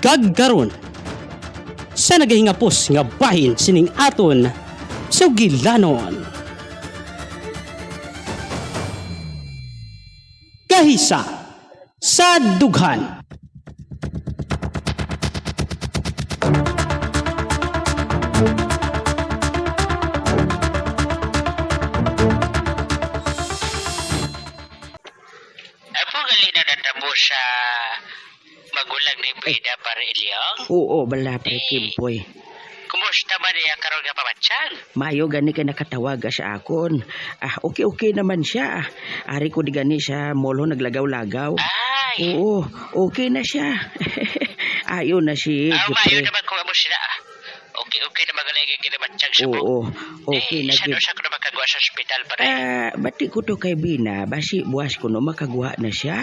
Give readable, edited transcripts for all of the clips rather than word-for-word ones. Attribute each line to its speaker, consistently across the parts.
Speaker 1: kagkaron sa nagahingapos nga bahin sining aton sa Gilanon. Kahisa sa dughan.
Speaker 2: Apo gali na natamo sa magulang ni Pida para Ilyong.
Speaker 3: Oo, bala pre Kimpoy.
Speaker 2: Kumusta ba niya karon nga pamatsyan?
Speaker 3: Mayo gani ka nakatawag sa akon. Okay naman siya. Ari ko di gani sa molo naglagaw-lagaw.
Speaker 2: Ay,
Speaker 3: Oo, okay na siya. Ayo na si
Speaker 2: mayo
Speaker 3: Jupre.
Speaker 2: naman kung amo sila. Okay naman gali kinamatsyan sa mo.
Speaker 3: Oo, okay na
Speaker 2: Saan
Speaker 3: gid.
Speaker 2: sa ko na makagawa sa ospital para
Speaker 3: Bati ko to kay Bina, basi buwas ko no makaguha na siya.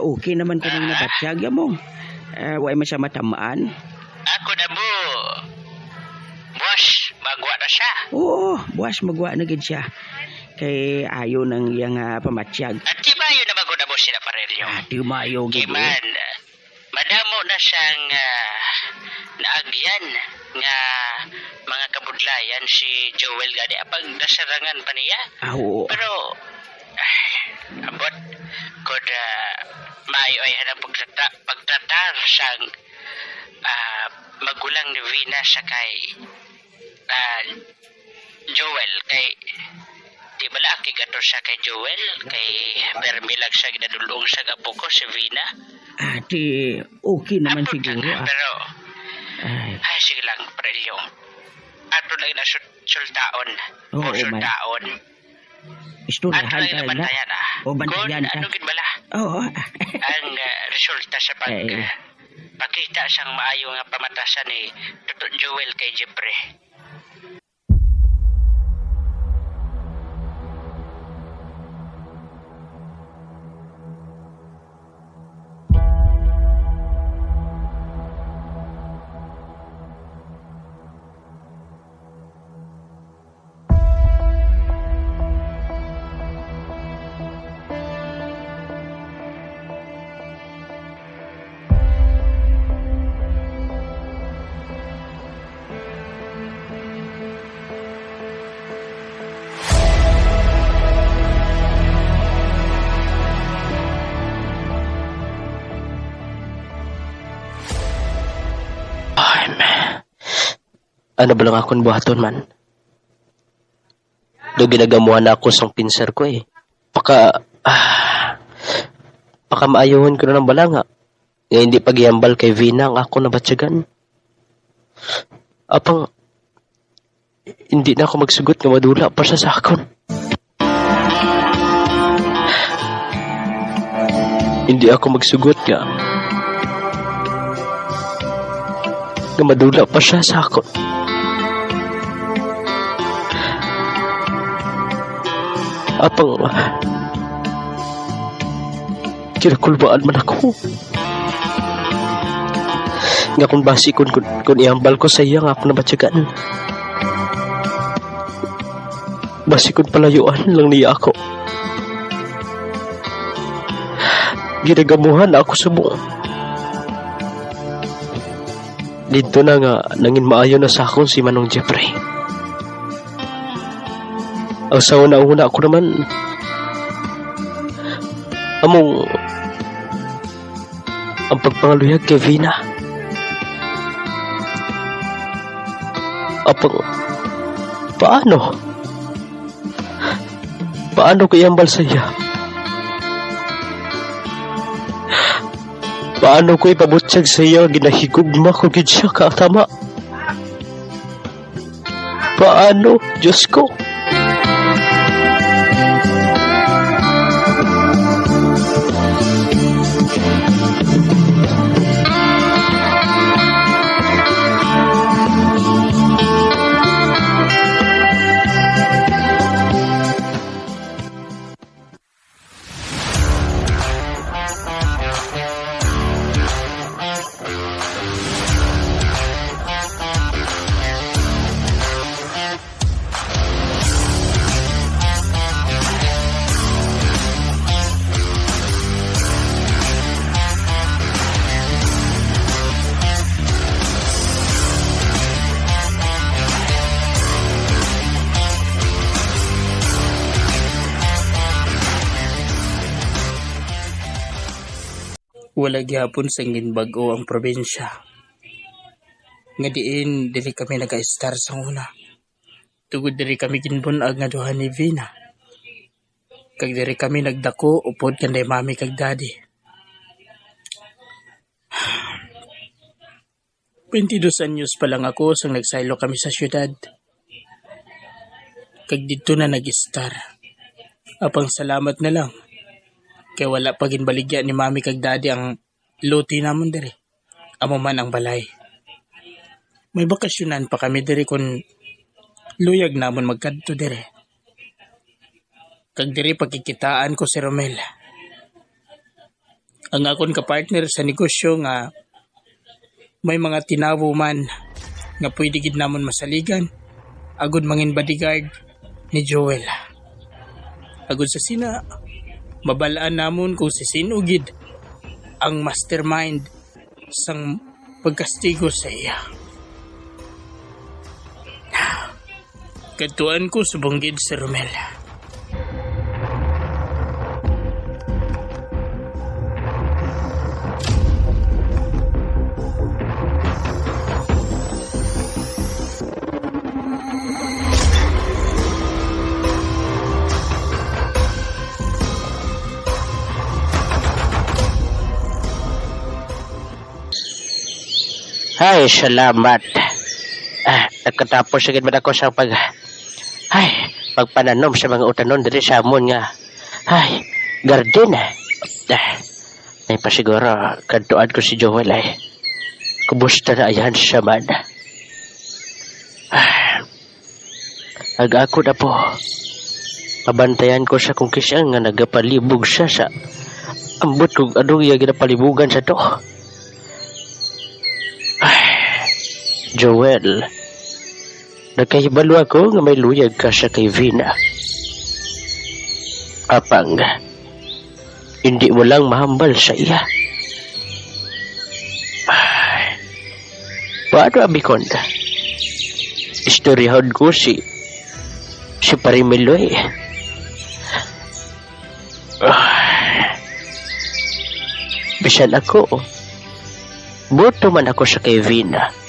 Speaker 3: Okay naman ko nang nabatsyag mo. Way man siya matamaan.
Speaker 2: ako na mo. Boss, magwa na siya.
Speaker 3: Oo, buwas magwa na gid siya. Kay ayo nang iyang pamatsyag.
Speaker 2: At di mayo naman ko na mo sila para Ilyong.
Speaker 3: Di mayo gid.
Speaker 2: Kiman, madamo na siyang naagyan nga mga kabudlayan si Joel gani apag nasarangan pa niya.
Speaker 3: Oo.
Speaker 2: Pero abot kod maayo ay hanang pagtratar sang magulang ni Vina sa kay Joel kay di bala gato siya kay Joel kay permilag siya ginadulong sa apo ko si Vina.
Speaker 3: Di okay naman
Speaker 2: Abot
Speaker 3: siguro.
Speaker 2: lang, pero
Speaker 3: Ay,
Speaker 2: sige lang prelyo. Ato lang na sultaon.
Speaker 3: Oo, man.
Speaker 2: Sultaon. Ato
Speaker 3: istoryahan
Speaker 2: lang
Speaker 3: tayo
Speaker 2: na
Speaker 3: na.
Speaker 2: bantayan
Speaker 3: O, bantayan
Speaker 2: Kung
Speaker 3: ka.
Speaker 2: ano gid bala
Speaker 3: Oo.
Speaker 2: ang resulta sa pag
Speaker 3: Eh.
Speaker 2: pakita sang maayo nga pamatasan ni Tuto Joel kay Jeffrey.
Speaker 4: Ano ba lang akong buhaton man? Do ginagamuhan na ako sa pinser ko eh. Baka maayawan ko na ng balanga. Nga hindi pagyambal kay Vina ang ako nabatsyagan. Apang hindi na ako magsugot nga madula pa siya sa akon. Hindi ako magsugot nga madula pa siya sa akon. Apang kinakulbaan man ako. Nga kung basi kung iambal ko sa iya nga ako nabatsyagan. Basi kung palayuan lang niya ako. Ginagamuhan ako sa buong. Dito na nga nangin maayo na sa akong si Manong Jeffrey. Ang sa una ako naman among ang pagpangaluyag kay Vina. Apang paano ko iambal sa iya? Paano ko ipabutsag sa iya ginahigugma ko gid siya katama? Paano, Diyos ko?
Speaker 5: Wala gyapon sa ginbag-o ang probinsya. Nga diin dili kami nag-star sa una. Tugod diri kami ginbunag nga duha ni Vina. Kag diri kami nagdako upod kanday mami kag daddy. 22 anyos pa lang ako sang nagsaylo kami sa syudad. Kag dito na nag-star. Apang salamat na lang. Kaya wala pa ginbaligya ni mami kag daddy ang luti namon diri. Amo man ang balay. May bakasyonan pa kami diri kun luyag namon magkadto diri. Kag diri pagkikitaan ko si Romel. Ang akon ka-partner sa negosyo nga may mga tinawo man nga pwede gid namon masaligan agud mangin bodyguard ni Joel. Agud sa sina mabalaan namon kung si sino gid ang mastermind sang pagkastigo sa iya. Katuan ko subong gid si Romel.
Speaker 4: Ay, salamat. Nagkatapos sagid man ako sa pagpananom sa mga utanon diri sa amon nga. Garden. Ay pasiguro kadtuan ko si Joel ay. Kumusta na ayan siya man? Ako na po. Pabantayan ko siya kung kisya nga nagapalibog siya sa ambot kung anong iya ginapalibugan sa to. Joel, nagkahibalo ako nga may luyag ka siya kay Vina. Apang, hindi mo lang mahambal sa iya. Paano abikon? Istoryahon ko si Parimiloy. Bisan ako, buto man ako sa kay Vina.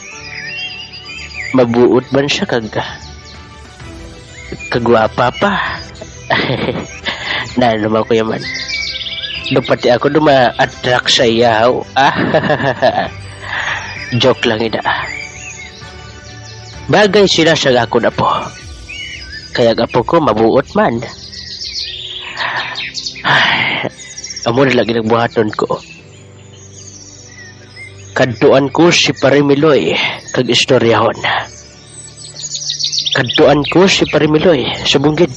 Speaker 4: Mabuot man siya kagwapa pa. Naman ko yaman. Lupati ako duma-attract sa iyaw. Joke lang ina. Bagay sila sa ako na po. Kaya apo ko mabuot man. Amo na lagi nagbuhaton ko. Kadtuan ko si Parimiloy kag istoryahon. Kadtuan ko si Parimiloy sa bunggid.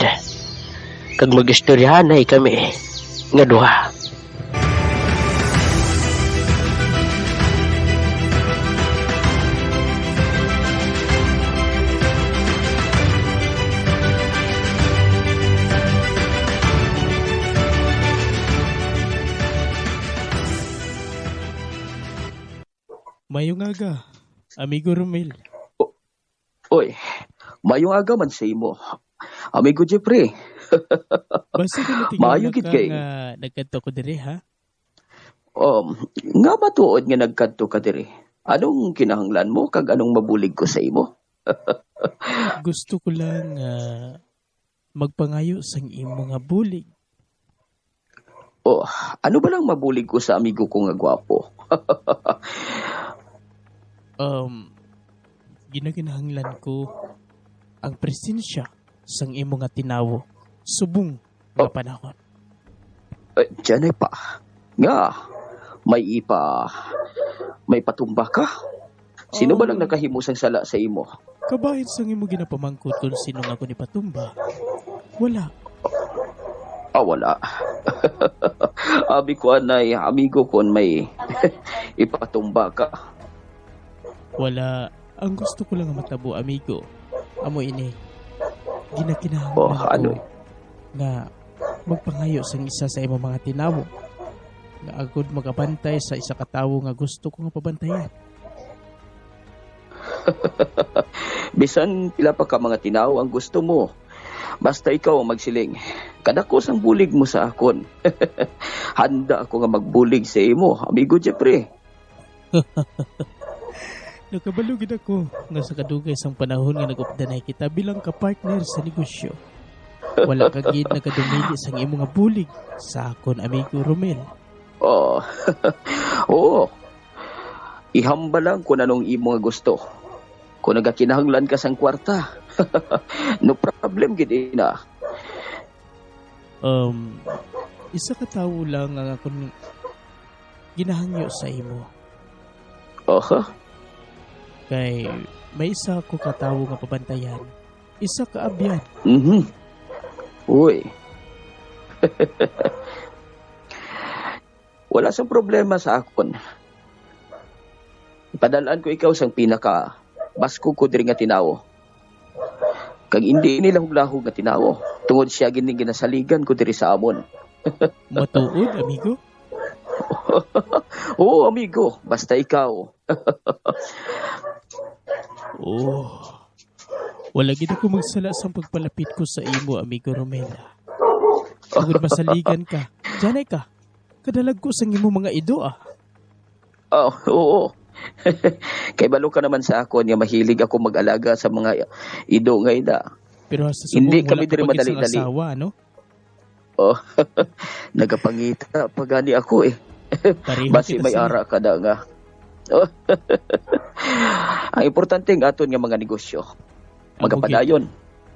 Speaker 4: Kag mag-istoryahanay kami nga duha.
Speaker 6: Mayong aga, amigo Romel.
Speaker 7: Oy, mayong aga man sa imo. Amigo Jeffrey.
Speaker 6: Basta ka
Speaker 7: Maayo
Speaker 6: natigyan
Speaker 7: gid
Speaker 6: ka
Speaker 7: kay.
Speaker 6: nga nagkanto ko diri ha?
Speaker 7: Nga ba tuod nga nagkadto ka diri? Anong kinahanglan mo kag anong mabulig ko sa imo?
Speaker 6: Gusto ko lang magpangayo sang imo nga bulig.
Speaker 7: Ano ba lang mabulig ko sa amigo ko nga gwapo?
Speaker 6: Ginaginahanglan ko ang presensya sang imo nga tinawo subong nga panahon.
Speaker 7: Diyan ay pa. Nga, may patumba ka? Sino ba lang nakahimo sang sala sa imo?
Speaker 6: Kabahin sang imo ginapamangkot kung sino nga ko ni patumba. Wala.
Speaker 7: Wala. Abi ko anay, amigo ko may ipatumba ka.
Speaker 6: Wala. Ang gusto ko lang matabo, amigo. Amo ini. Ginakinahanglan ko
Speaker 7: Ano?
Speaker 6: nga magpangayo sa isa sa imo mga tinawo. Nga agod magabantay sa isa ka tawo nga gusto ko nga pabantayan.
Speaker 7: Bisan pila pa ka mga tinaw ang gusto mo. Basta ikaw ang magsiling. Kadakos ang bulig mo sa akon. Handa ako nga magbulig sa imo, amigo Jeffrey.
Speaker 6: Nakabalugid ako nga sa kadugay sang panahon nga nag-updanay kita bilang kapartner sa negosyo. Wala ka gid nakadumili sang imo nga bulig sa akon, amigo Romel.
Speaker 7: Oh, oo. Ihamba lang kung anong imo nga gusto. Kung nagakinahanglan ka sang kwarta, no problem gid ina.
Speaker 6: Isa ka tawo lang ang akong ginahangyo sa imo.
Speaker 7: Oha,
Speaker 6: Kay may isa ko katawo nga pabantayan. Isa ka abyan.
Speaker 7: Uy. Wala sang problema sa akon. Ipadalaan ko ikaw sang pinaka basko ko diri nga tinawo. Kag hindi nila huglahog nga tinawo. Tungod siya gining ginasaligan ko diri sa amon.
Speaker 6: Matuod, amigo?
Speaker 7: Oo, amigo. Basta ikaw.
Speaker 6: Oh. Wala gid ako magsala sa pagpalapit ko sa imo, amigo Romela. Tungod masaligan ka. Diyanay ka. Kadalag ko sang imo mga ido ah.
Speaker 7: Oh, oo. Kay balo ka naman sa akon nga mahilig ako mag-alaga sa mga ido nga ida.
Speaker 6: Pero sa
Speaker 7: Hindi
Speaker 6: subong
Speaker 7: kami
Speaker 6: wala
Speaker 7: diri
Speaker 6: ka pag isang
Speaker 7: madali-dali.
Speaker 6: asawa, no?
Speaker 7: Oh, nagapangita pagani ako eh.
Speaker 6: Pareho
Speaker 7: Basi
Speaker 6: kita
Speaker 7: may
Speaker 6: sila.
Speaker 7: ara ka da nga. Oh. Ang importante nga aton nga mga negosyo. Magapadayon.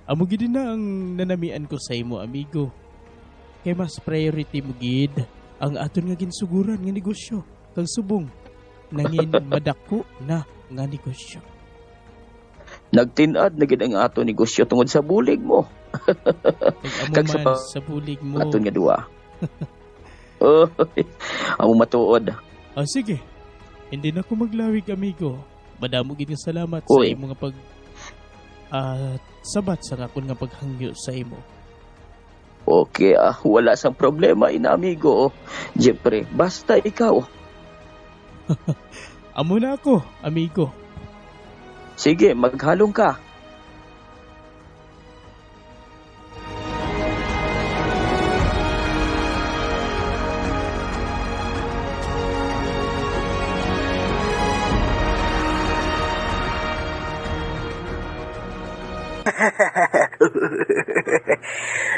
Speaker 6: Amo gid na ang nanamian ko sa imo, amigo. Kay mas priority mo gid ang aton nga ginsuguran nga negosyo. Kag subong nangin madako na nga negosyo.
Speaker 7: Nagtinad na gid ang aton negosyo tungod sa bulig mo.
Speaker 6: Kag amo
Speaker 7: Kag sa
Speaker 6: man sa bulig mo.
Speaker 7: Aton nga duwa. Oh, amo matuod.
Speaker 6: Ah, sige. Hindi na ako maglawig, amigo. Madamo gid nga salamat sa
Speaker 7: Uy.
Speaker 6: imo nga pag sabat sa akon nga paghangyo sa imo.
Speaker 7: Okay, wala sang problema ina amigo. Jeffrey, basta ikaw.
Speaker 6: Amo na ako, amigo.
Speaker 7: Sige, maghalong ka.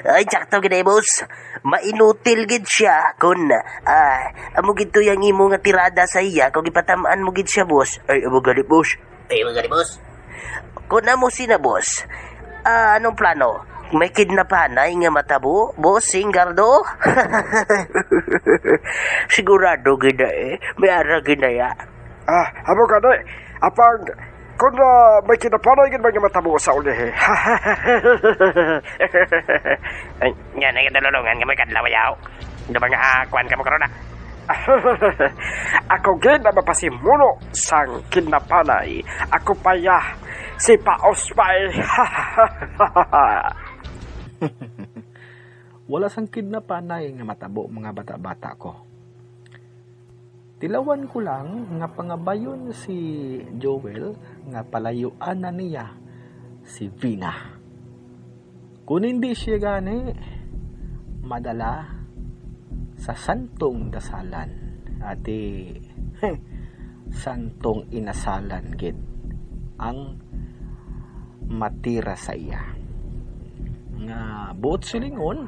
Speaker 4: Ay, sakto gid boss. Mainutil gid siya kun amo gid to yang imo nga tirada sa iya kung ipatamaan mo gid siya boss. Ay, amo gali boss. Ay, amo gali boss. Kun amo sina boss. Anong plano? May kidnapanay nga matabo, bossing gardo? Sigurado gid may ara gid na ya.
Speaker 8: Amo ka na apang kung may kinapanay gid mga matabo sa ulihe.
Speaker 4: Yan ay dalolongan nga may kadlaw yaw. Da mga kwan ka mo karon
Speaker 8: Ako gid na mapasimuno sang kinapanay. Ako paya si Paos Pay.
Speaker 9: Wala sang kidnapanay nga matabo mga bata-bata ko. Tilawan ko lang nga pangabayon si Joel nga palayuan na niya si Vina. Kung hindi siya gani, madala sa santong dasalan. Ati, santong inasalan gid ang matira sa iya. Nga buot silingon,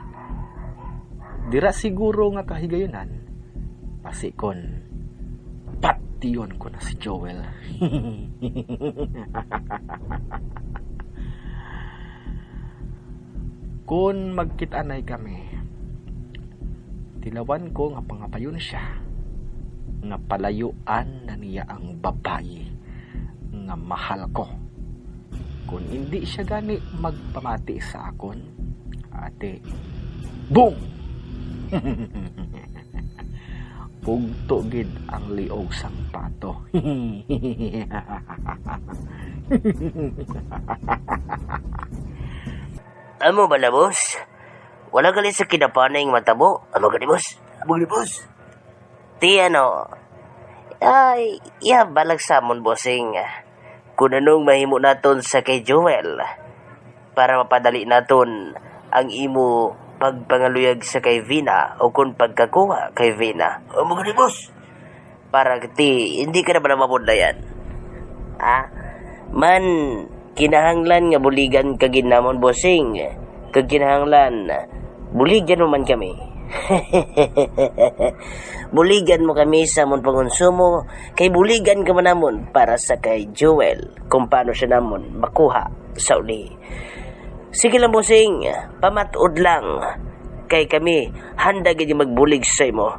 Speaker 9: dira siguro nga kahigayonan, pasikon, patiyon ko na si Joel. Kung magkitanay kami, tilawan ko nga pangapayon siya, nga palayuan na niya ang babayi nga mahal ko. Kung hindi siya gani magpamati sa akon, ate, boom! Pugto gid ang liog sang pato.
Speaker 4: Amo ba na, boss? Wala gali sa kinapanay ng matabo. Amo gali, boss? Amo gali, boss? Ti, ay, balag samon, bossing. Kung anong mahimo naton sa kay Joel. para mapadali naton ang imo pagpangaluyag sa kay Vina o kung pagkakuha kay Vina. O mo gani, boss? Para hindi ka na ba namapudlayan? Ha? Man, kinahanglan nga buligan ka ginamon, bossing. Kag kinahanglan, buligan mo man kami. Buligan mo kami sa amon pangonsumo, kay buligan ka man namon para sa kay Joel kung paano siya namon makuha sa uli. Sige lang, bossing, pamatuod lang kay kami handa gid magbulig sa imo.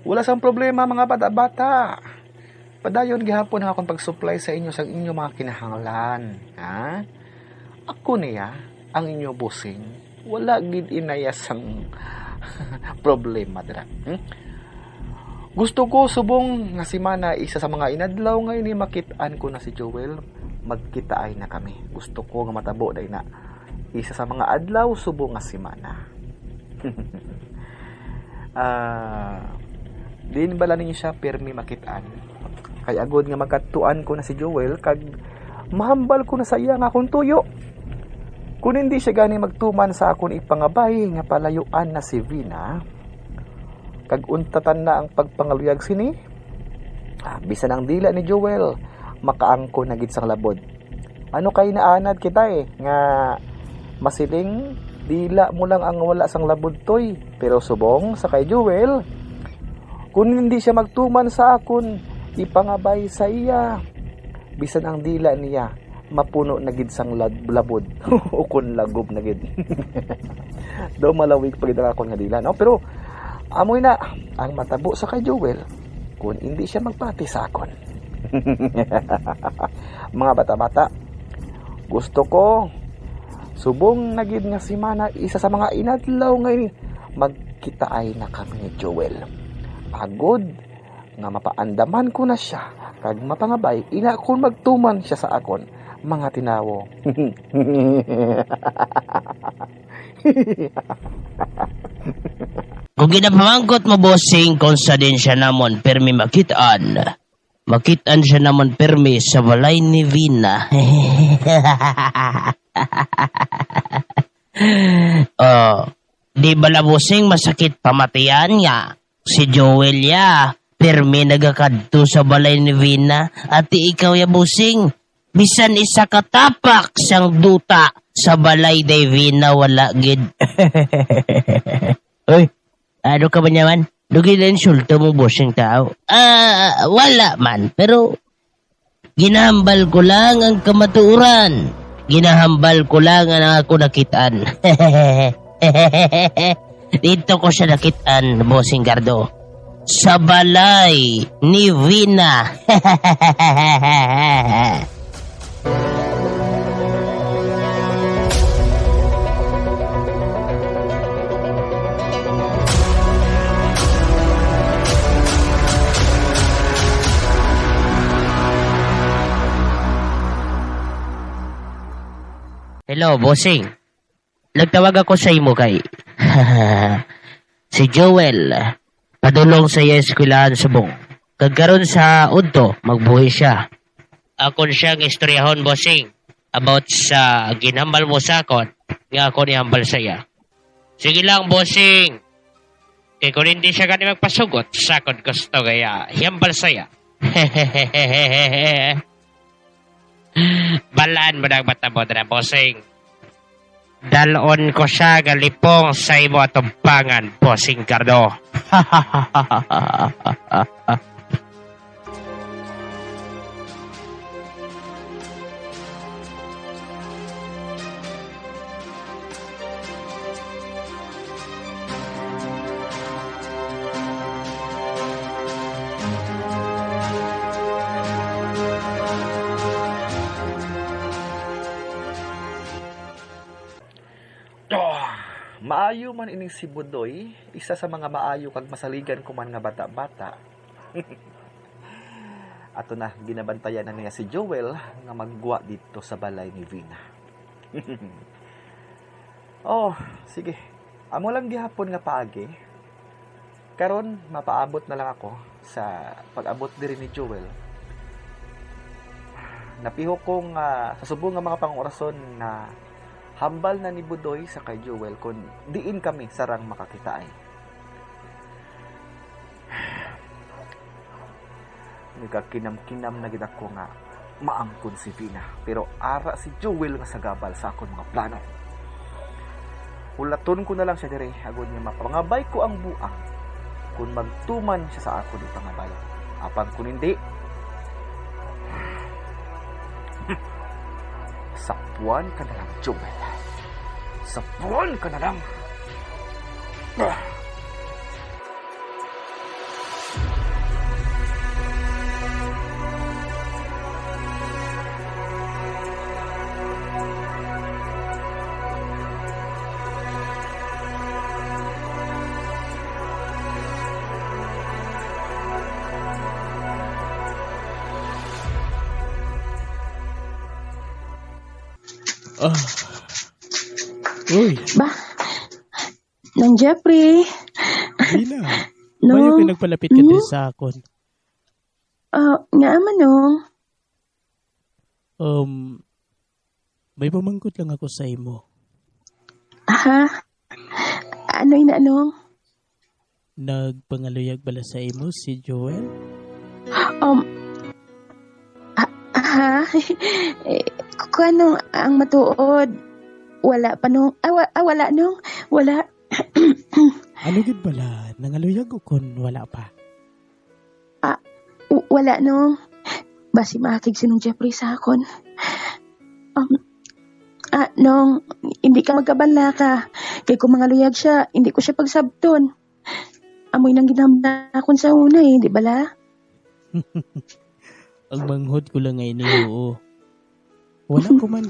Speaker 9: Wala sang problema mga bata-bata. Padayon gihapon ang akong pag-supply sa inyo sa inyo mga kinahanglan. Ha? Ako niya, ang inyo bossing, wala gid inayasang problema dira. Gusto ko subong nga si Mana isa sa mga inadlaw nga ini makitaan ko na si Joel, magkita ay na kami. Gusto ko nga matabo day na isa sa mga adlaw subong nga si Mana. Din bala ninyo siya permi makitaan. Kay agod nga magkatuan ko na si Joel kag mahambal ko na sa iya nga akong tuyo. Kung hindi siya gani magtuman sa akon ipangabay nga palayuan na si Vina, kag untatan na ang pagpangaluyag sini, bisan ang dila ni Joel makaangko na gid sang labod. Ano kay naanad kita nga masiling dila mo lang ang wala sang labod toy, pero subong sa kay Joel kung hindi siya magtuman sa akon ipangabay sa iya, bisan ang dila niya mapuno na gid sang labod o kun lagob na gid. Do malawig pagid akon nga dila, no? Pero amoy na ang matabo sa kay Joel kung hindi siya magpati sa akon. Mga bata-bata, gusto ko subong na gid nga si Mana isa sa mga inadlaw ngayon magkita ay na kami ni Joel. Agod nga mapaandaman ko na siya kag mapangabay ina kung magtuman siya sa akon, mga tinawo.
Speaker 3: Kung ginapamangkot mo, bossing, kung sa din siya namon permi makitaan siya namon permi sa balay ni Vina. Di bala, bossing, masakit pamatian nga si Joel ya permi nagakadto sa balay ni Vina at ikaw ya, bossing, bisan isa katapak sang duta sa balay ni Vina wala gid. Oy, ano ka ba naman? Dugi na insulto mo, bossing tao. Wala man, pero ginahambal ko lang ang kamatuuran. Ginahambal ko lang ang ako nakitaan. Dito ko siya nakitaan, bossing Gardo. Sa balay ni Vina. Hello, bossing. Nagtawag ako sa imo kay si Joel. Padulong sa iya eskwelahan subong. Kagkaroon sa udto, magbuhi siya. Akon siyang istoryahon, bossing, about sa ginhambal mo sa akon, nga ako nihambal sa iya. Sige lang, bossing. Kaya kung hindi siya gani magpasugot, sa akon gusto kaya hiyambal sa iya. Balaan mo na matabo na, bossing. Dalon ko siya galipong sa imo atumpangan, bossing Cardo.
Speaker 9: Maayo man ining si Budoy, isa sa mga maayo kag masaligan ko man nga bata-bata. Ato na, ginabantayan na niya si Joel nga magguwa dito sa balay ni Vina. Oh, sige. Amo lang gihapon nga paagi. Karon mapaabot na lang ako sa pag-abot diri ni Joel. napiho kong sa subong nga mga pangorason na hambal na ni Budoy sa kay Joel kung diin kami sarang makakita ay. Nagkakinam-kinam na gid ako nga maangkon si Vina, pero ara si Joel nga sagabal sa akon mga plano. Hulaton ko na lang siya dire agud nga mapangabay ko ang buang kung magtuman siya sa ako di pangabay. Apan kung hindi, sapuan ka na lang, Joel. Sapuan ka na lang.
Speaker 6: Ah. Uy,
Speaker 10: Ba? Nang Jeffrey.
Speaker 6: Vina.
Speaker 10: No.
Speaker 6: Bayo kayo nagpalapit ka din sa akon.
Speaker 10: Nga man nung.
Speaker 6: May pamangkot lang ako sa imo.
Speaker 10: Ha? Ano inanong?
Speaker 6: Nagpangaluyag bala sa imo si Joel?
Speaker 10: Ha? Kung anong ang matuod, wala pa nung, wala nung, wala.
Speaker 6: Ano gid bala? Nangaluyag o kon wala pa?
Speaker 10: Wala nung. Basi makakig sinong Jeffrey sa akon. Nung, hindi ka magkabala ka. Kaya kung mangaluyag siya, hindi ko siya pagsabton. Amoy nang ginamda akon sa una di bala?
Speaker 6: Ang manghod ko lang ngayon oo. Wala ko man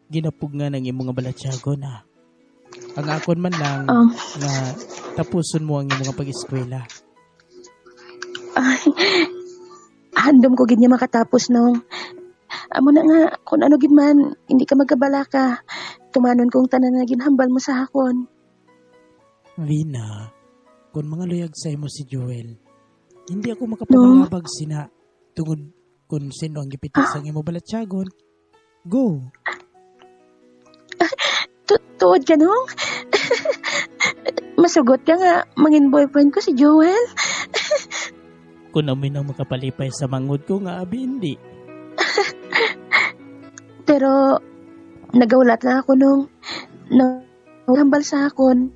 Speaker 6: ginapug nga ng imong nga balatsyago na. Ang akon man lang nga tapuson mo ang imong pag-eskwela.
Speaker 10: Ay, handom ko gid niya makatapos nung. Amo na nga, kung ano gid man, hindi ka magkabala ka. Tumanon kong tanan na ginhambal mo sa akon.
Speaker 6: Vina, kung mga luyag sa imo si Joel, hindi ako makapangabag sina tungod kung sino ang gipitik sa imo balatsyagon. Go!
Speaker 10: Tuod ka nung? Masugot ka nga, mangin boyfriend ko si Joel.
Speaker 6: Kung amoy nang makapalipay sa mangod ko nga abi hindi.
Speaker 10: Pero, nagawlat na ako nung hambal sa akon.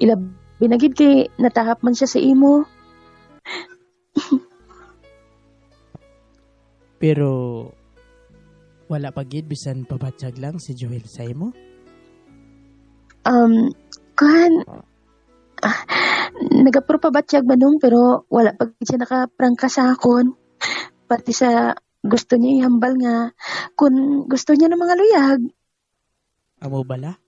Speaker 10: Ilabi na gid kay natahap man siya sa imo.
Speaker 6: Pero, wala pa gid bisan pabatsyag lang si Joel sa imo?
Speaker 10: Nagapuro pa batsyag manong pero wala pa gid siya nakaprangka sa akon. Pati sa gusto niya ihambal nga kung gusto niya ng mga luyag.
Speaker 6: Amo bala?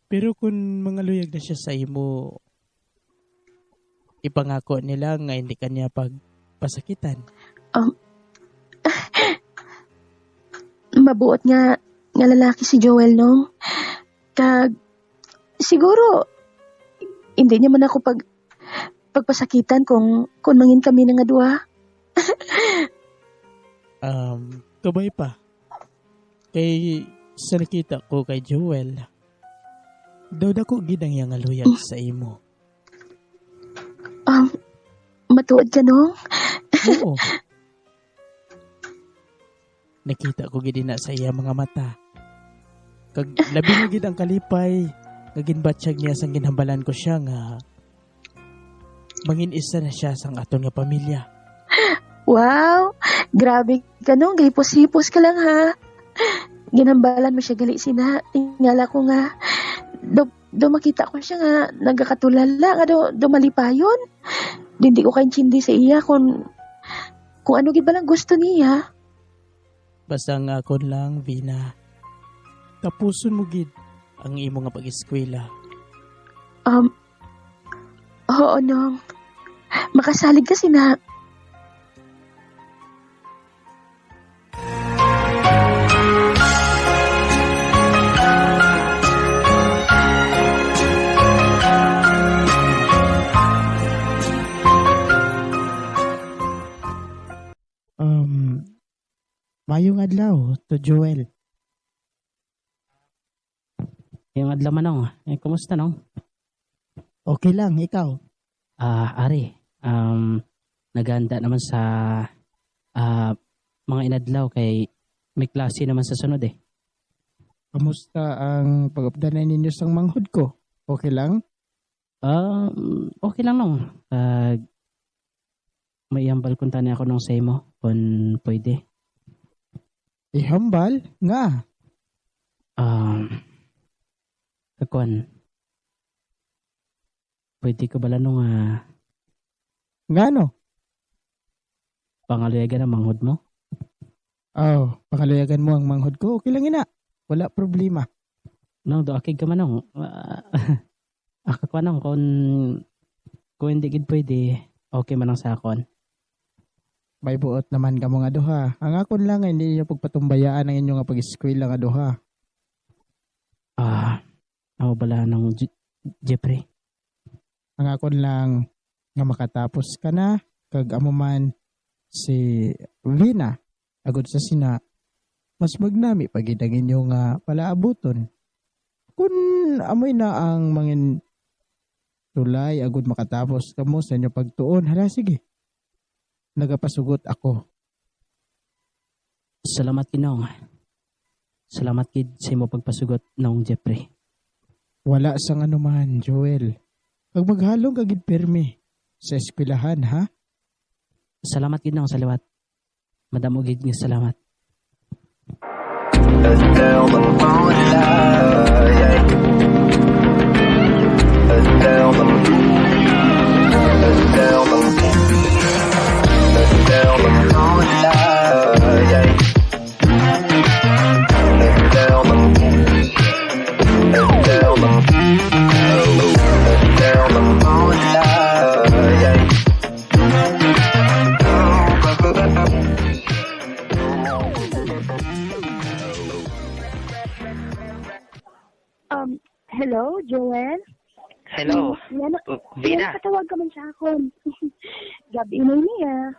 Speaker 6: Pero kung mga luyag na siya sa imo, ipangako nila nga hindi kanya pagpasakitan.
Speaker 10: Mabuot nga lalaki si Joel nung. Kag siguro hindi niya man ako pagpasakitan kung mangin kami nga duha.
Speaker 6: Kabay pa. Kay sa nakita ko kay Joel, daw dako gid ang iyang aluyag sa imo.
Speaker 10: Matuod ka nung?
Speaker 6: Oo. Nakita ko gid na sa iya mga mata. Kag labi na gid ang kalipay, kaginbatsyag niya sang ginhambalan ko siya nga mangin-isa na siya sang aton nga pamilya.
Speaker 10: Wow! Grabe ka nung, gaypos-hipos ka lang ha. Ginambalan mo siya gali sina. Tingala ko nga, do makita ko siya nga, nagkakatulala nga do malipayon. Hindi ko kaintindi sa iya kung ano gid ba lang gusto niya.
Speaker 6: Basta nga akon lang, Vina. Tapuson mo gid ang imo nga pag-eskwela.
Speaker 10: Oo nung. Makasalig kasi na.
Speaker 6: Mayong adlaw to Joel.
Speaker 1: Yung adlaw manong, kumusta nong?
Speaker 6: Okay lang, ikaw.
Speaker 1: Ari, naganda naman sa mga inadlaw kay may klase naman sa sunod eh.
Speaker 6: Kamusta ang pag-updanan ninyo sang manghod ko? Okay lang?
Speaker 1: Okay lang nong. May iyambal kung tani ako nung sa imo kung pwede.
Speaker 6: Ihambal? Nga.
Speaker 1: Kakuan. Pwede ko bala nung
Speaker 6: Nga no?
Speaker 1: pangalayagan ang manghod mo?
Speaker 6: Oh, pangalayagan mo ang manghod ko. Okay lang ina. Wala problema.
Speaker 1: No, do akig ka man nung. Akakuan nung kung hindi gid pwede, okay man ang sakon.
Speaker 6: May buot naman ka mga duha. Ang akon lang ay hindi niyo pagpatumbayaan ang inyong pag-eskwela nga duha.
Speaker 1: Ako bala ng Jeffrey.
Speaker 6: Ang akon lang nga makatapos ka na kag amo man si Vina agud sa sina mas magnami pagid ang inyo nga palaabuton. Kun amoy na ang mangin tulay agud makatapos kamo sa inyo pagtuon, hala sige. Nagapasugot ako.
Speaker 1: Salamat kinong. Salamat kid sa imo pagpasugot nung Jeffrey.
Speaker 6: Wala sang anuman, Joel. Pag maghalong kagid pirmi sa eskwelahan, ha?
Speaker 1: Salamat gid nung salawat. Madamo gid nga salamat.
Speaker 10: Hello, Joel?
Speaker 2: Hello, Vina.
Speaker 10: Katawag ka man sa akon. Gabi na niya.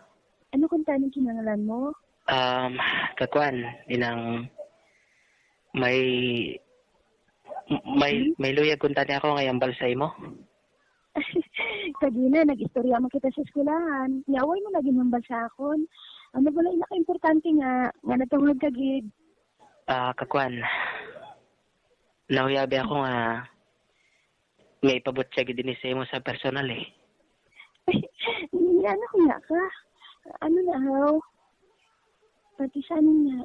Speaker 10: Ano kung tanong kinangalan mo?
Speaker 2: Kakuan, inang may luyag kung tani ako ngayong balsay mo.
Speaker 10: Kagina, nag-istorya mo kita sa eskwelahan. Niaway mo naging hambal sa akon. Ano wala inaka-importante nga natungod kagid.
Speaker 2: Kakuan, nauyabi ako nga may ipabot siya din sa mo sa personal eh.
Speaker 10: Ano ko nga ka? Ano na haw? Pati saan nga?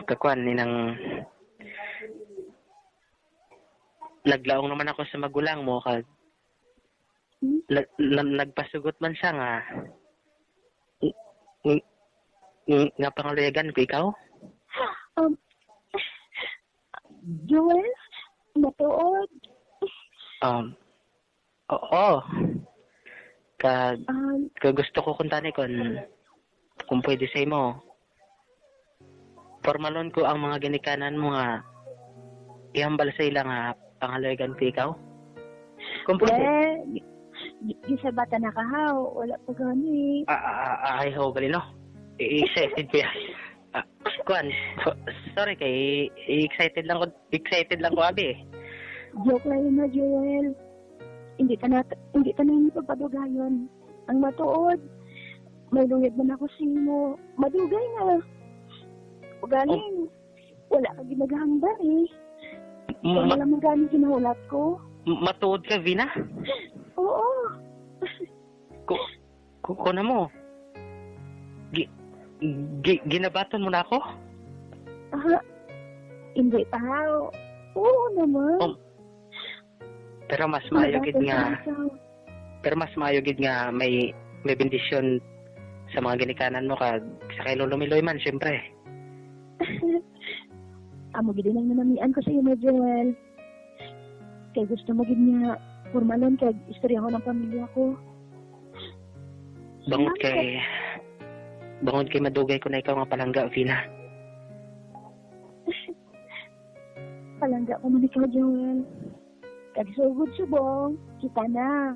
Speaker 2: Kakuan, ninang naglaong naman ako sa magulang mo kag nagpasugot man siya nga nga pangalayagan ko ikaw?
Speaker 10: Joel? Matuod?
Speaker 2: Oo. Kag gusto ko kuntani kung pwede sa imo. Formalon ko ang mga ginikanan mo nga ihambal sa ila nga pangalayagan ko ikaw. Kung pwede.
Speaker 10: Di sa bata na kahaw. Wala pa gani.
Speaker 2: Ay, ho, galino. Excited ko yan. Kuan, sorry kay excited lang ko abi eh.
Speaker 10: Joke lang yun na, Joel. Hindi ka na hindi pagpadugayon. Ang matuod, may luyag man ako sa imo. Madugay na. O galing, wala ka ginagahambal eh. Wala mo galing ginahulat ko.
Speaker 2: Matuod ka, Vina?
Speaker 10: Oo.
Speaker 2: Kuna mo. Ginabaton mo na ako?
Speaker 10: Hindi pa. Oo naman.
Speaker 2: Pero mas maayogid nga may bendisyon sa mga ginikanan mo kag sa kay Lolo Miloy man syempre.
Speaker 10: Amo gid lang nanamian ko sa iyo, Joel. Kay gusto mo gid nga formalon kag istorya ko ng pamilya ko.
Speaker 2: Bangod kay madugay ko na ikaw nga palangga, Vina.
Speaker 10: Palangga ko man ikaw, Joel. Kagsugod subong, kita na.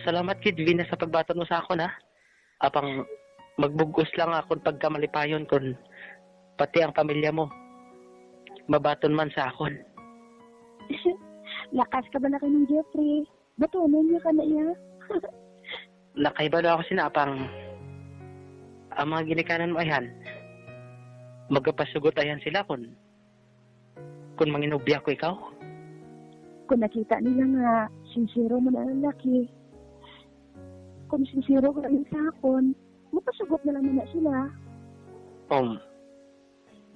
Speaker 2: Salamat kid Vina sa pagbaton mo sa ako na. Apang
Speaker 3: Magbugos lang akong pagkamalipayon kung pati ang pamilya mo. Mabaton man sa akon.
Speaker 10: Lakas ka ba na kayo ng Jeffrey? Batunan niya ka na iya.
Speaker 3: Nakaibalo ako sinapang ang mga ginikanan mo ayan. Magkapasugot ayan sila kung manginubya ko ikaw.
Speaker 10: Kung nakita nila nga, sincero mo na ang laki. Kung sincero ka rin sa akon, mapasugot na lang na sila.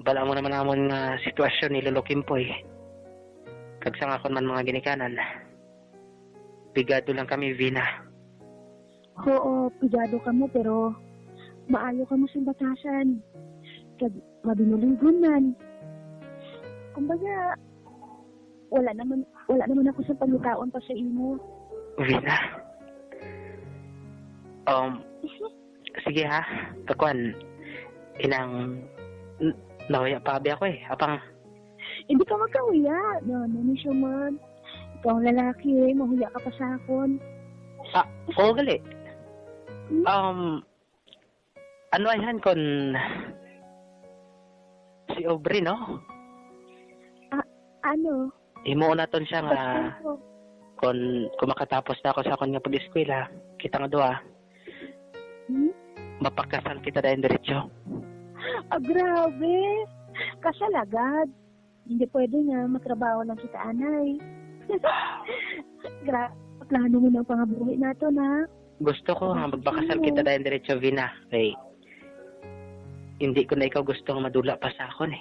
Speaker 3: Bala mo naman namon nga sitwasyon ni Lolo Kimpoy. Kagsang akon man mga ginikanan. Bigado lang kami, Vina.
Speaker 10: Oo, pigado ka mo pero maayo ka mo sa batasan. Kag mabinuligon man. Kumbaga, wala naman ako sa pagkataon pa sa imo.
Speaker 3: Vina. Sige ha. Kakuan. Inang nawaya pa abi ako Apang
Speaker 10: Hindi ka magkahuya. No, siya man. Ikaw ang lalaki, mahuya ka pa sa akon.
Speaker 3: Oo gali. Ano ayan kon si Aubrey, no?
Speaker 10: Ano?
Speaker 3: Imo na ton siya nga kung makatapos na ako sa akong nga pag-eskwela, kita nga doa. Mapakasal kita dahil diretso.
Speaker 10: Grabe! Kasal agad. Hindi pwede nga matrabaho lang kita, anay. Grabe, plano mo ng pangabuhi nato na.
Speaker 3: Gusto ko nga magbakasal kita dahil diretso, Vina. Kay hindi ko na ikaw gusto nga madula pa sa akon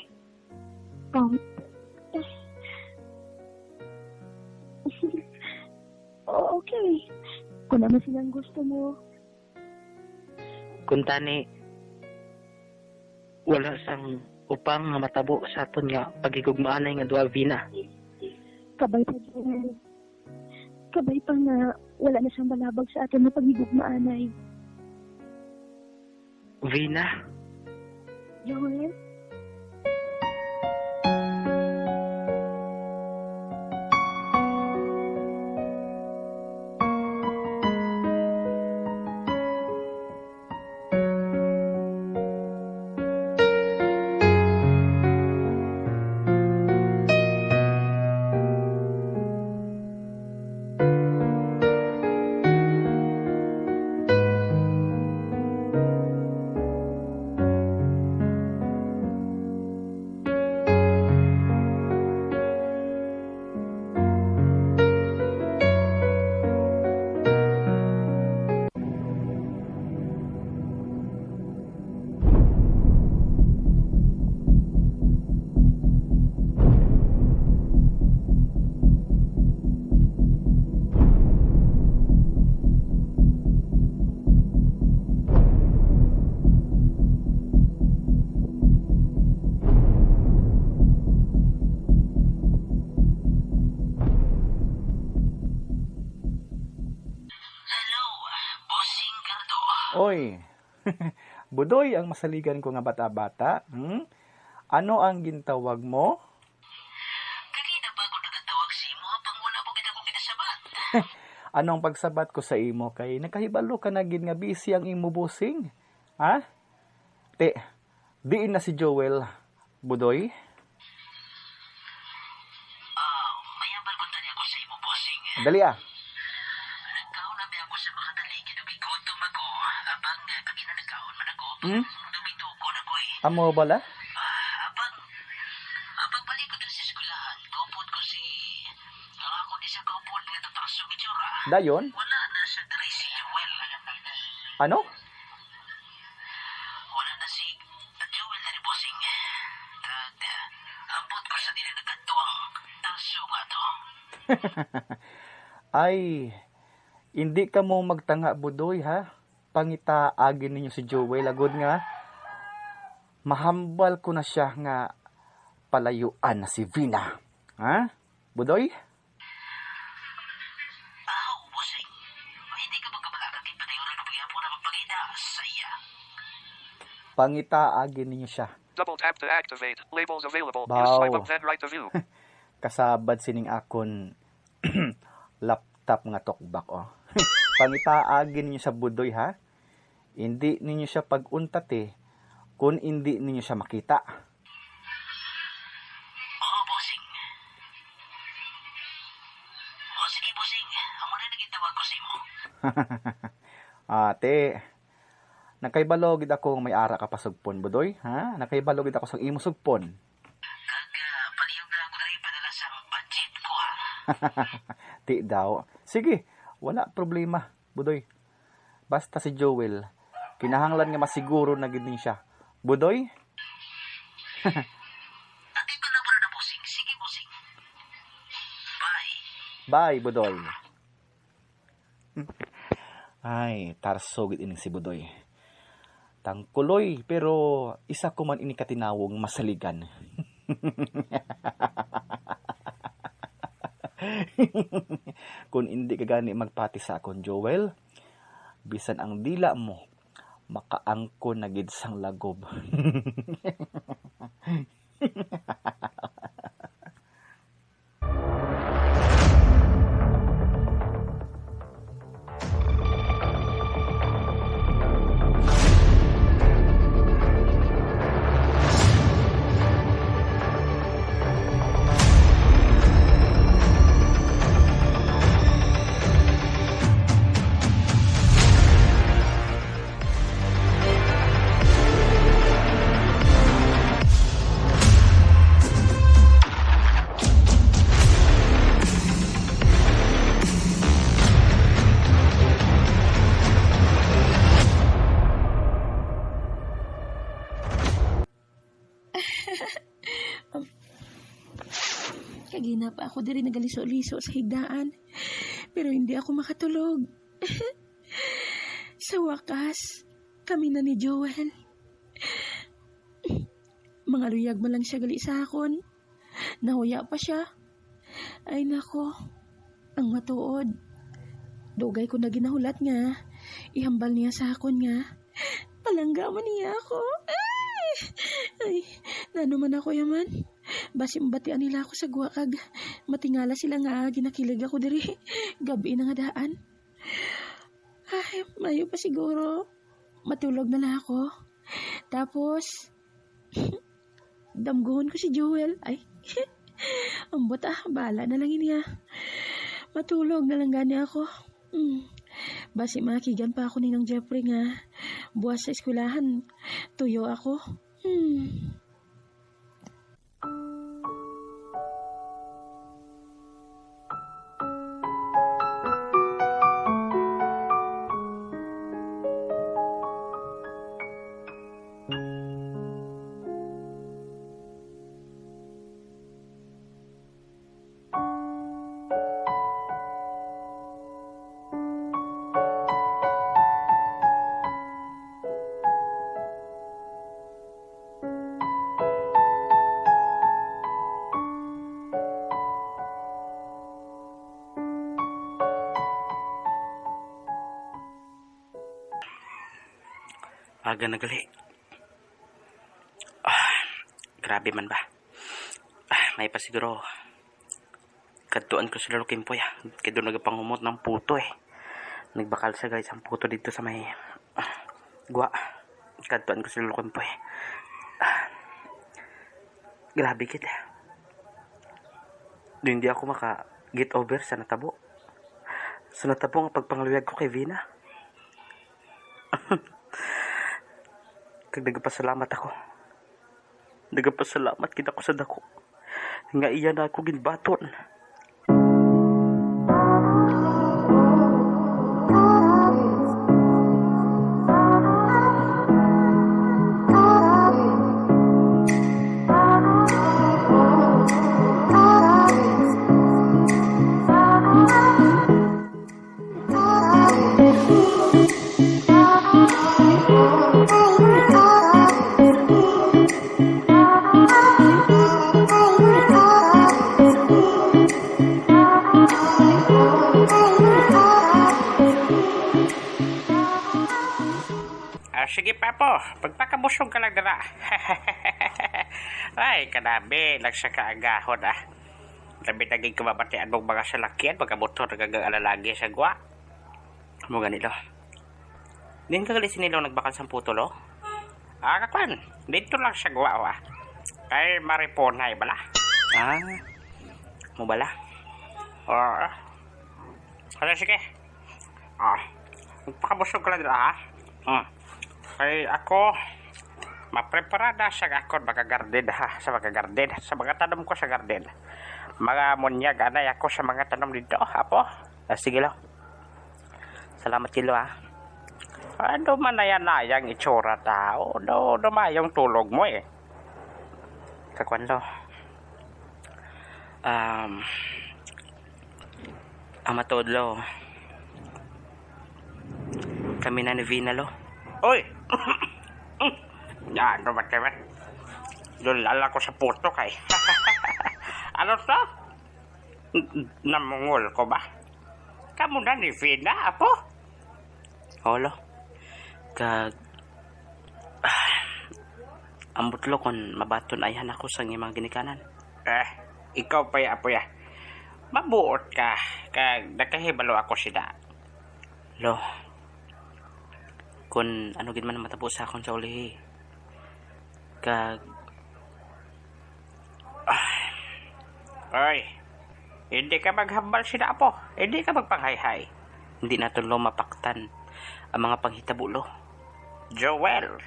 Speaker 10: Okay. Kung naman silang gusto mo.
Speaker 3: Kung tani, wala sang upang nga matabo sa aton nga pagigugmaanay nga duha, Vina.
Speaker 10: Kabay pa dyan. Kabay pa nga, wala na siyang balabag sa atin na pagigugmaanay.
Speaker 3: Vina?
Speaker 10: Joel?
Speaker 9: Oy, Budoy ang masaligan ko nga bata-bata. Ano ang gintawag mo?
Speaker 2: Kanina pa ako nagatawag sa imo habang wala mo kita kong kinasabat.
Speaker 9: Anong pagsabat ko sa imo kay nakahibalo ka na gid nga busy ang imo busing? Ha? Diin na si Joel, Budoy.
Speaker 2: Mayabal ko tani ako sa imo, bossing.
Speaker 9: Dali
Speaker 2: Nagkaon na ako sa makadaligid o gigutom ako. Abang kagina nagkaon man ako. Dumituko na ko
Speaker 9: Amo bala?
Speaker 2: Abang balik ko sa eskwelahan. Kaupod ko si... Ako di sa kaupod nga tatasong itsura.
Speaker 9: Dayon?
Speaker 2: Wala na sa diri si Joel.
Speaker 9: Ano?
Speaker 2: Wala na si Joel na ni bossing. Ambot ko sa dili nagkatuwang taso nga to.
Speaker 9: Ay, hindi ka mo magtanga, Budoy, ha? Pangitaagin ninyo si Joel. Agod nga, mahambal ko na siya nga palayuan na si Vina. Ha? Budoy?
Speaker 2: Bossing. Hindi ka magkabalagag patayon na kapag-apo na magpakita sa iya.
Speaker 9: Pangitaagin ninyo siya.
Speaker 11: Double tap to activate. Labels available.
Speaker 9: Bow.
Speaker 11: Use swipe up then right to view.
Speaker 9: Kasabad sining akon laptop nga tokbak, Pangitaagin ninyo sa Budoy, ha? Hindi ninyo siya pag-untat kung hindi ninyo siya makita.
Speaker 4: Oo, bossing. O, sige, bossing. Amo na nagitawag ko sa imo.
Speaker 9: Ate, nakaibalogid ako may ara ka pasugpon, budoy. Ha? Nakaibalogid ako sa imo sugpon.
Speaker 4: Palihog na ako na rin padala sa budget ko, ha?
Speaker 9: Ti daw. Sige, wala problema, budoy. Basta si Joel, kinahanglan nga masiguro na gid siya. Budoy?
Speaker 4: Ati ko na ba na, bossing? Sige, bossing. Bye.
Speaker 9: Bye, budoy. Ay, tarsogit ining si budoy. Tangkuloy, pero isa ko man ini katinawong masaligan. Kung hindi ka gani magpati sa akon, Joel, bisan ang dila mo, makaangko na gid sang lagob.
Speaker 10: Kagina pa ako diri nagaliso-liso sa higdaan. Pero hindi ako makatulog. Sa wakas, kami na ni Joel. Mga luyag man lang siya gali sa akon. Nahuya pa siya. Ay nako, ang matuod. Dugay ko na ginahulat nga. Ihambal niya sa akon nga. Palanggaman niya ako. Ay, nanuman ako yaman. Basim batian nila ako sa guwakag. Matingala sila nga ginakilig ako diri. Gabi na nga daan. Ay, mayo pa siguro. Matulog na lang ako. Tapos, damguhon ko si Joel. Ay, ambot bala na lang niya. Matulog na lang gani ako. Basi makigan pa ako ni ng Jeffrey nga. Buwas sa eskwelahan. Tuyo ako.
Speaker 2: Aga nagali. Grabe man ba? May pa siguro. Kadtuan ko sa Lukimpoy. Kaya doon nagpangumot ng puto Nagbakal sa guys ang puto dito sa may gwa. Kadtuan ko sa Lukimpoy. Grabe kita. Doon hindi ako maka-get over sa natabo. Sa natabo ang pagpangaluyag ko kay Vina. Kag nagpasalamat ako. Nagpasalamat kita ko sa dako. Nga iya na ako ginbaton. Sige papo, pagpakabusog ka lang dara. Ay, kanabi, nagsya ka agahon Labi naging kumabatian mong mga salakyan, pagkamotor nagagalagi sa gwa. Mo ganito. Din ka gali sinilong nagbakal sa putol, oh? Kakwan, dito lang siya gawa, kay Mariponay bala. Mo bala? Sige. Magpakabusog ka lang dila, ha? Kay ako, mapreparada sa akon mga garden, ha? Sa mga tanom ko sa garden. Mga munyag, anay ako sa mga tanom dito, apo? Sige lang. Salamat kilo, ha? Ano man na yan na yung itsura tao? Dumayong tulog mo, eh. Kakwan lo. Amatod lo. Kami na ni Vina lo. Oy! Yan, naman kayo. Lala ko sa puto kay. Ano to? Namungol ko ba? Kamu na ni Vina, apo? Holo. Ambot lo kon mabaton ayan ako sa mga ginikanan. Ikaw pa ya, apo ya. Mabuot ka. Kag nakahibalo ako sila. Lo. Kung ano gid man matapos sa akong sa ulihi. Ay. Hindi ka maghambal sila, apo. Hindi ka magpanghayhay. Hindi natin lo mapaktan ang mga panghitabulo. Joel.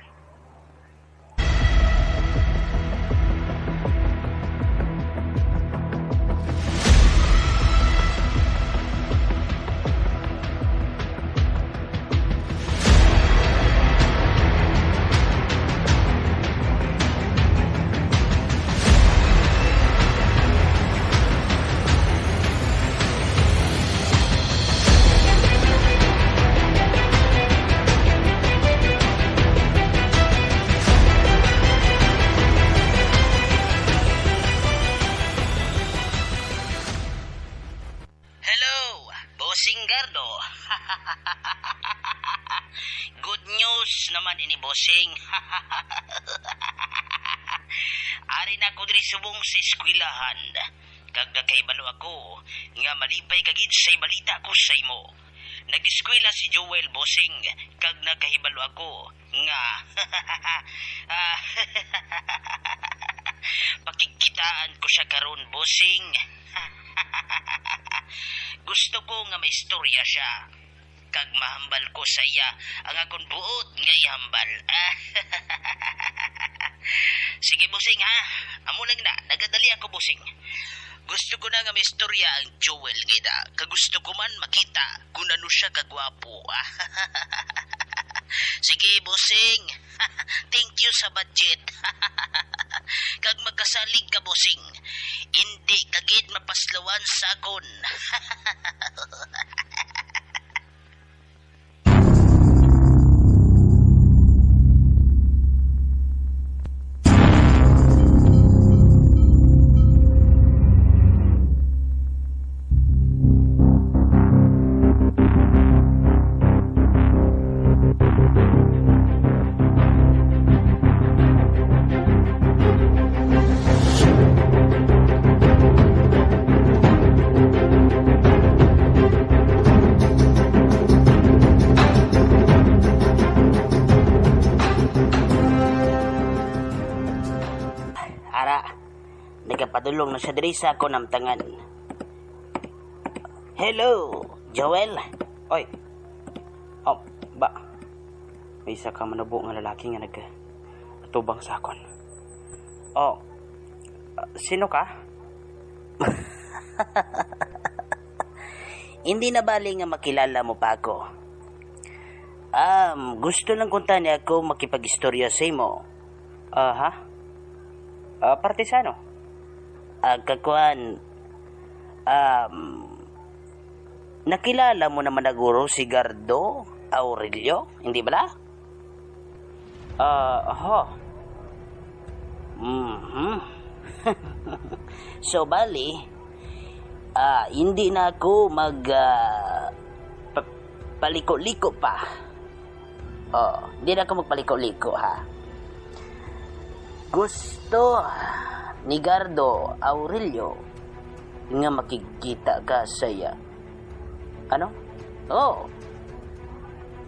Speaker 3: Good news naman ini bossing. Ari na ko diri subong sa eskwelahan. Kag nakaibalo ako nga malipay kagid sa balita ko sa imo. Nag-eskwela si Joel bossing kag nakahibalo ako nga pakikitaan ko siya karon bossing. Gusto ko nga may istorya siya. Kag mahambal ko sa iya ang akong buot nga ihambal. Sige bossing ha. Amo lang na, nagadali ako bossing. Gusto ko na nga may istorya ang Joel gida. Kagusto ko man makita kung ano siya kagwapo. Sige bossing. Thank you sa budget. Kag magkasalig ka bossing. Hindi kagid mapaslawan sa akon. Nagapadulong na siya diri sa ako namtangan. Hello, Joel. Oy. Oh, ba. May isa ka manubo nga lalaki nga nagtubang sa akon. Oh. Sino ka?
Speaker 4: Hindi na bali nga makilala mo pa ako. Gusto lang kunta niya ako makipag-istorya sa imo.
Speaker 2: Ha? Partisano?
Speaker 4: Kakuan, nakilala mo naman na guro si Gardo Aurelio, hindi ba? So, bali, hindi na ako paliko-liko pa. Hindi na ako magpaliko-liko, ha? Gusto ni Gardo Aurelio nga makikita ka saya. Ano?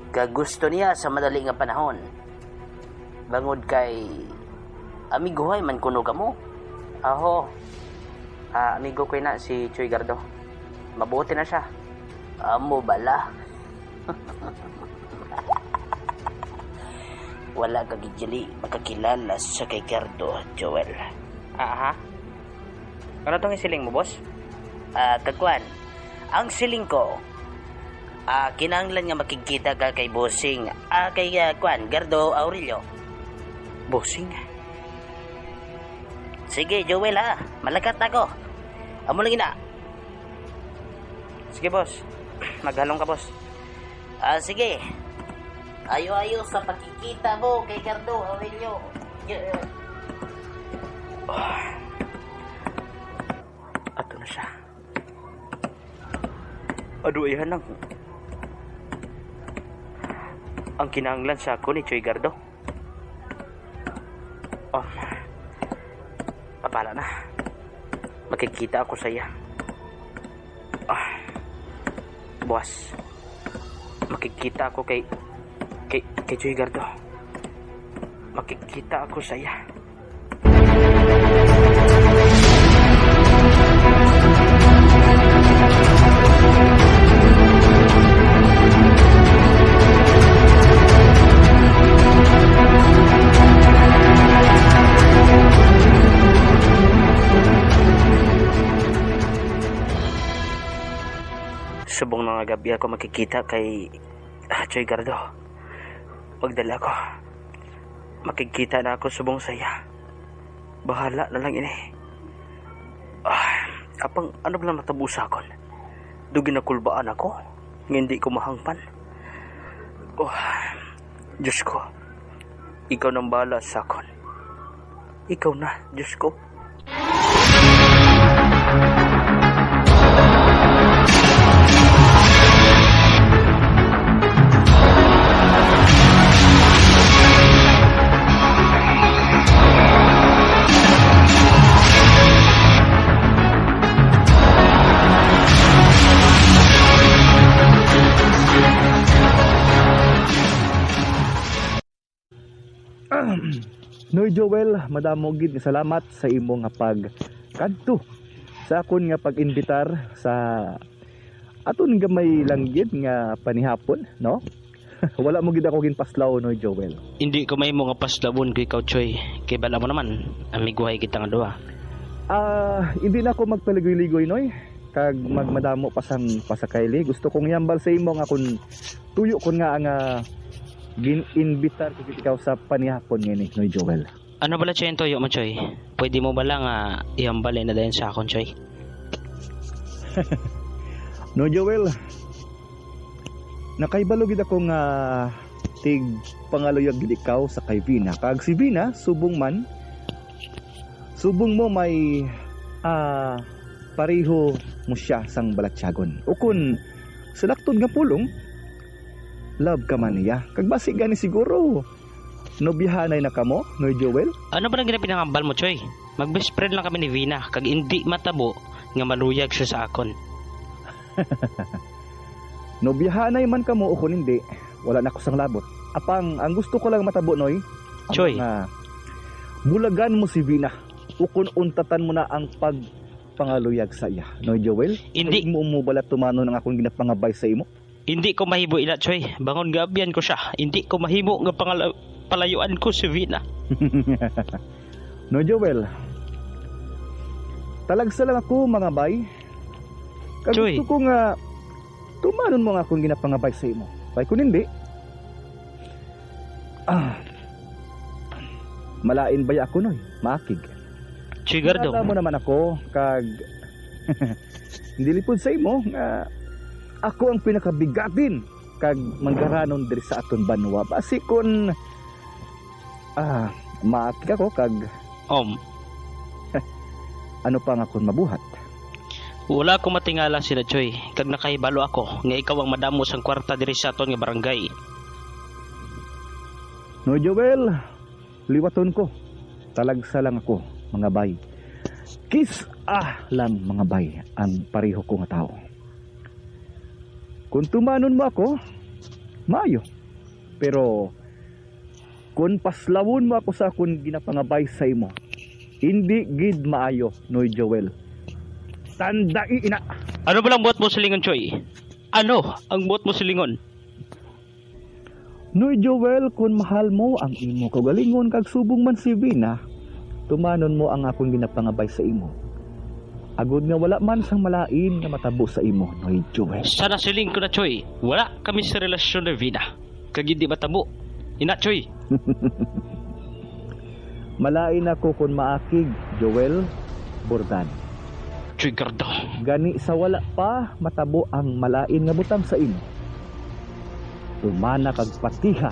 Speaker 4: Kagusto niya sa madali nga panahon. Bangod kay amigohay man kuno kamo.
Speaker 2: Aho. Amigo ko na si Choy Gardo. Mabuti na siya.
Speaker 4: Amo bala. Wala ka gidjali makakilala sa kay Gardo, Joel.
Speaker 2: Aha. Ano tong isiling mo, boss?
Speaker 4: Kagwan, ang siling ko, kinahanglan nga makikita ka kay Bossing, kay Kwan, Gardo Aurelio.
Speaker 2: Bossing?
Speaker 4: Sige, Joel malakat ako. Amo lang ina.
Speaker 2: Sige, boss. Maghalong ka, boss.
Speaker 4: Sige. Ayo-ayo sa pagkikita mo kay Gardo Aurelio.
Speaker 2: Ato na siya. Aduihan lang. Ang kinahanglan sa ako ni Choy Gardo. Papala na. Makikita ako sa iya. Boss. Makikita ako kay Choy Gardo. Makikita ako sa iya. Subong mga gabi ako makikita kay Choy Gardo. Magdala ko. Makikita na ako subong saya. Bahala na lang ini. Kapang ano ba lang matabusa kon? Dugin na kulbaan ako. Hindi ko mahangpan. Diyos ko. Ikaw nang bahala sa kon. Ikaw na, Diyos ko.
Speaker 12: Noy Joel, madamo gid nga salamat sa imo nga pagkadto sa akon nga pag-imbitar sa aton gamay lang gid nga panihapon, no? Wala mo gid ako ginpaslaw, Noy Joel.
Speaker 3: Hindi ko may mga paslawon kay ikaw, Choy. Kay bala mo naman, amiguhay kita nga duha.
Speaker 12: Hindi na ako magpaligoy-ligoy, Noy. Kag magmadamo pasakayli. Gusto kong yambal sa imo nga kun tuyo kon nga nga gin-invitar ko ikaw sa panihapon ngayon, Noy Joel.
Speaker 3: Ano bala, Choy, yung tuyo mo, Choy? Pwede mo bala nga ihambalin na dayon sa akon, Choy?
Speaker 12: Noy Joel, nakaibalo gid ako nga tig pangaluyag gid ikaw sa kay Vina. Kag si Vina, subong mo may pareho mo siya sang balatsyagon. O kun sa laktod nga pulong, love ka man niya. Kag basi gani siguro nobihanay na kamo, Noy Joel?
Speaker 3: Ano ba nang pinangambal mo, Choy? Mag-best friend lang kami ni Vina. Kag hindi matabo nga maluyag siya sa akon.
Speaker 12: Nobihanay man kamo o kun hindi, wala na ko sang labot. Apang ang gusto ko lang matabo, Noy,
Speaker 3: Choy,
Speaker 12: bulagan mo si Vina. Ukon untatan mo na ang pagpangaluyag sa iya, Noy Joel.
Speaker 3: Hindi
Speaker 12: mo bala tumano ng akong ginapangabay sa imo.
Speaker 3: Hindi ko mahibo ila, Choy. Bangon gabian ko siya. Hindi ko mahibo nga palayuan ko si Vina.
Speaker 12: No, Joel. Talagsa lang ako, mga bay. Gusto ko nga tumanon mo nga akong ginapangabay sa imo. Bay kung hindi, malain ba ako, Noy? Maakig.
Speaker 3: Chigardo.
Speaker 12: Alam mo naman ako, kag hindi lipod sa imo nga ako ang pinakabigatin kag manggaranon diri sa aton banwa. Basi kon maakig ako kag ano pa nga kon mabuhat.
Speaker 3: Wala ko matingala sila, Choy. Kag nakahibalo ako nga ikaw ang madamo sang kwarta diri sa aton nga barangay.
Speaker 12: No, Joel, liwaton ko. Talagsa lang ako, mga bay. Kiss lang, mga bay, ang pareho ko nga tao. Kung tumanon mo ako, maayo. Pero kung paslawon mo ako sa akong ginapangabay sa imo, hindi gid maayo, Noy Joel. Tandai ina.
Speaker 2: Ano ba lang buhat mo silingon, Choy? Ano ang buhat mo silingon?
Speaker 12: Noy Joel, kung mahal mo ang imo kaugalingon kag subong man si Vina, tumanon mo ang akong ginapangabay sa imo. Agud nga wala man sang malain nga matabo sa imo, Noy Joel.
Speaker 2: Sana siling ko na, Choy. Wala kami sa relasyon na Vina. Kag hindi matabo. Ina, Choy.
Speaker 12: Malain ako kung maakig, Joel Bordan.
Speaker 2: Choy Gardo.
Speaker 12: Gani sa wala pa matabo ang malain nga butang sa imo. Tumana kag patiha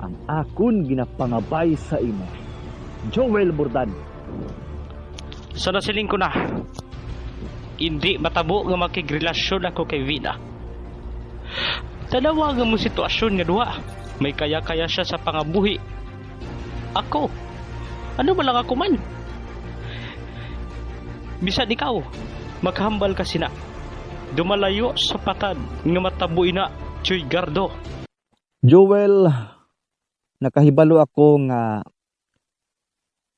Speaker 12: ang akon ginapangabay sa imo, Joel Bordan.
Speaker 2: Sana siling ko na. Hindi matabo nga makigrelasyon ako kay Vina. Tanawa nga mo sitwasyon nga duha. May kaya-kaya siya sa pangabuhi. Ako? Ano ba lang ako man? Bisan ikaw, maghambal ka sina. Dumalayo sa patad nga matabo ina, Choy Gardo.
Speaker 12: Joel, nakahibalo ako nga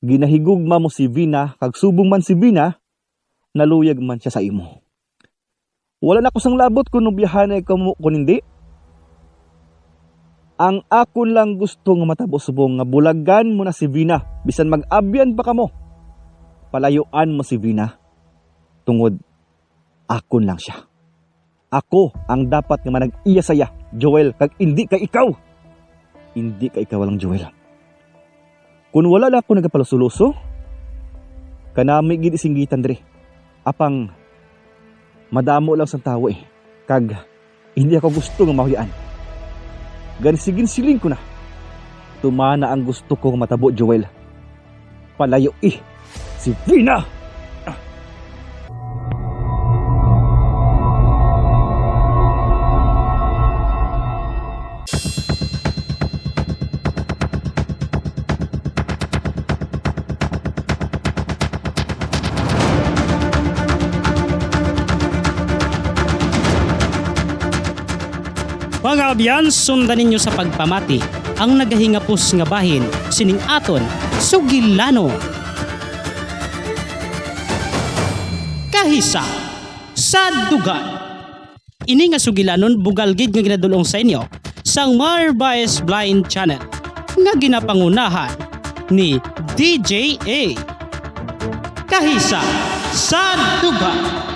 Speaker 12: ginahigugma mo si Vina, kag subong man si Vina, naluyag man siya sa imo. Wala na ko sang labot kung biyahan ay kung hindi. Ang ako lang gusto nga matabo subong nga bulagan mo na si Vina, bisan mag-abyan pa kamo. Palayuan mo si Vina. Tungod, akon lang siya. Ako ang dapat nga manag-iya saya, Joel, kag hindi ka ikaw. Hindi ka ikaw lang, Joel. Kung wala na ako nagapalosuluso, kanami gid isinggitan dre. Apang madamo lang sa tawo kag hindi ako gusto nga mahuyaan. Gansigin siling ko na. Tumana ang gusto kong matabo, Joel. Palayo si Vina!
Speaker 1: Mga abyan, sundan ninyo sa pagpamati ang nagahingapos nga bahin sining aton Sugilano. Kahisa sa dugan. Ini nga Sugilanon bugalgid nga ginadulong sa inyo sang Marvice Blind Channel nga ginapangunahan ni DJ A. Kahisa sa dugan.